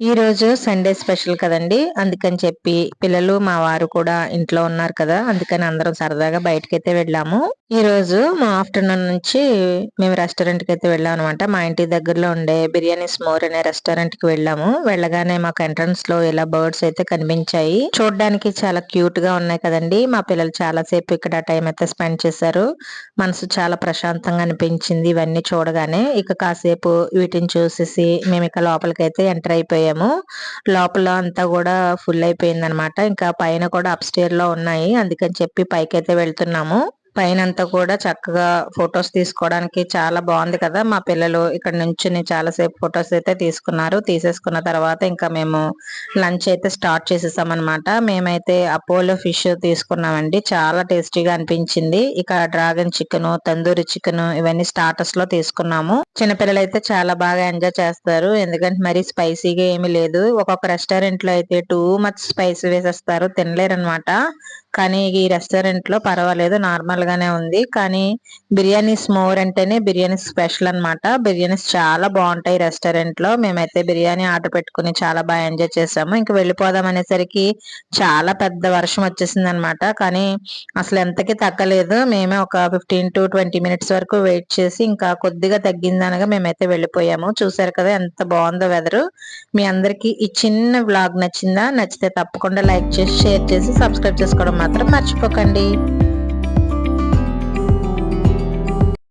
ఈ రోజు Sunday special కదండి. అందుకని చెప్పి పిల్లలు, మా వారు కూడా ఇంట్లో ఉన్నారు కదా! అందుకని అందరం సరదాగా బయటకైతే వెళ్ళాము. ఈ రోజు మా ఆఫ్టర్‌నూన్ నుంచి మేము రెస్టారెంట్‌కైతే వెళ్ళామనమాట. మా ఇంటి దగ్గరలో ఉండే బిర్యానీ స్మోర్ అనే రెస్టారెంట్‌కి వెళ్ళాము. వెళ్ళగానే మాకు ఎంట్రన్స్‌లో ఇలా బర్డ్స్ అయితే కనిపించాయి. చూడ్డానికి చాలా క్యూట్‌గా ఉన్నాయి కదండీ! మా పిల్లలు చాలా సేపు ఇక్కడ టైం అయితే స్పెండ్ చేశారు. మనసు చాలా ప్రశాంతంగా అనిపించింది ఇవన్నీ చూడగానే. ఇక కాసేపు వీటిని చూసేసి మేమిక లోపలికైతే ఎంటర్ అయిపోయాము. లోపల అంతా కూడా ఫుల్ అయిపోయిందనమాట. ఇంకా పైన కూడా అప్‌స్టైర్‌లో ఉన్నాయి. అందుకని చెప్పి పైకైతే వెళ్తున్నాము. పైనంతా కూడా చక్కగా ఫోటోస్ తీసుకోవడానికి చాలా బాగుంది కదా! మా పిల్లలు ఇక్కడ నుంచుని చాలా సేపు ఫోటోస్ అయితే తీసుకున్నారు. తీసేసుకున్న తర్వాత ఇంకా మేము లంచ్ అయితే స్టార్ట్ చేసేసామనమాట. మేమైతే అపోలో ఫిష్ తీసుకున్నామండి. చాలా టేస్టీగా అనిపించింది. ఇక డ్రాగన్ చికెను, తందూరి చికెను ఇవన్నీ స్టార్టర్స్ లో తీసుకున్నాము. చిన్నపిల్లలైతే చాలా బాగా ఎంజాయ్ చేస్తారు. ఎందుకంటే మరీ స్పైసీగా ఏమీ లేదు. ఒక్కొక్క రెస్టారెంట్ లో అయితే టూ మచ్ స్పైసీ వేసేస్తారు, తినలేరనమాట. కానీ ఈ రెస్టారెంట్ లో పర్వాలేదు, నార్మల్ గానే ఉంది. కానీ బిర్యానీస్ మోర్ అంటేనే బిర్యానీ స్పెషల్ అన్నమాట. బిర్యానీస్ చాలా బాగుంటాయి రెస్టారెంట్ లో. మేమైతే బిర్యానీ ఆర్డర్ పెట్టుకుని చాలా బాగా ఎంజాయ్ చేసాము. ఇంక వెళ్ళిపోదాం అనేసరికి చాలా పెద్ద వర్షం వచ్చేసింది అనమాట. కానీ అసలు ఎంతకి తగ్గలేదు. మేమే ఒక 15 to 20 మినిట్స్ వరకు వెయిట్ చేసి ఇంకా కొద్దిగా తగ్గిందనగా మేమైతే వెళ్ళిపోయాము. చూసారు కదా ఎంత బాగుందో వెదర్. మీ అందరికి ఈ చిన్న వ్లాగ్ నచ్చిందా? నచ్చితే తప్పకుండా లైక్ చేసి, షేర్ చేసి, సబ్స్క్రైబ్ చేసుకోవడం మాత్రం మర్చిపోకండి.